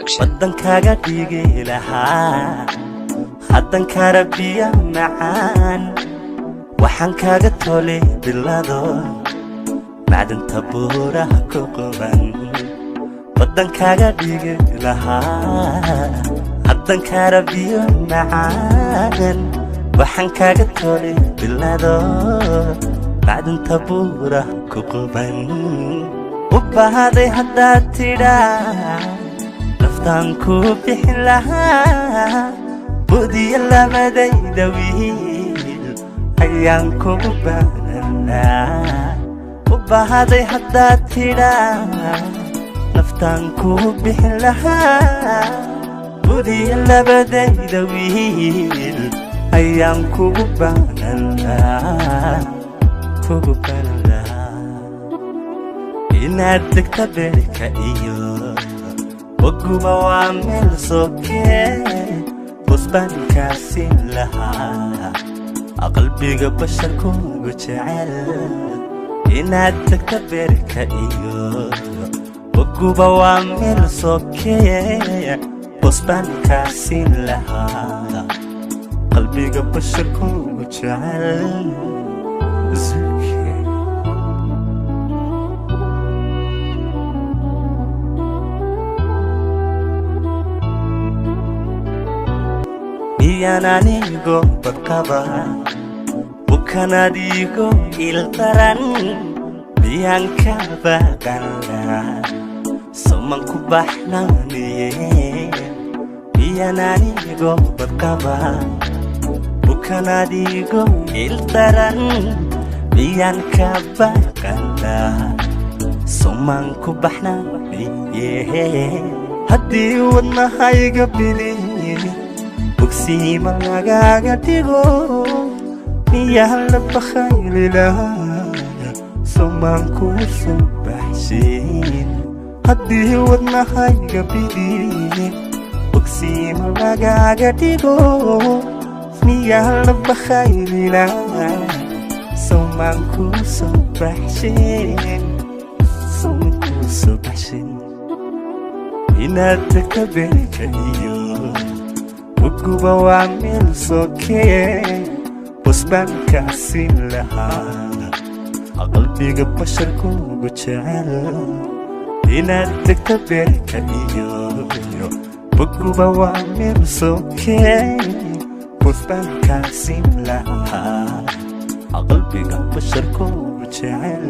Production. waddankaaga dhigi lahaa haddan karabiya macaan waxaan kaaga tolay bilado macdanta buuraha ku quban waddankaaga dhigi lahaa haddan karabiya macaan waxaan kaaga tolay bilado macdanta buuraha ku quban u baahday haddaad tidhaa naftaan ku bixin lahaa budiya labadayda wiil ayaan kugu baahnaa u baahday haddaad tidhaa naftaan ku bixin lahaa budiya labadayda wiil ayaan kugu baahnaa kugu baahnaa inaad degta beerka iyo waguba waa meel sokee busbaankaasi lahaa qalbiga basharkuugu jecel inaad degta beerka iyo waguba waa meel sokee busbaankaasi lahaa qalbiga basharkuugu jecel anigo badqaba bukanadigo ildaran miyaan ka baqanaa soman ku baxnaaniye miyaan anigo badqaba bukanadigo ildaran miyaan ka baqanaa soman ku baxnaaniye haddii wadnahayga biliye bogsiima lagaaga dhigo miyaan la bakhayli lahaa somaan kuu soo baxshin haddii wadnahayga bidiye bogsiima lagaaga dhigo miyaan la bakhayli lahaa somaan kuu soo baxshin somaan kuu soo baxshin inaad degta beerka iyo waguba waa meel sokee busbaankaasi lahaa qalbiga basharkuugu jecel inaad degta beerka iyo waguba waa meel sokee busbaankaasi lahaa qalbiga basharkuugu jecel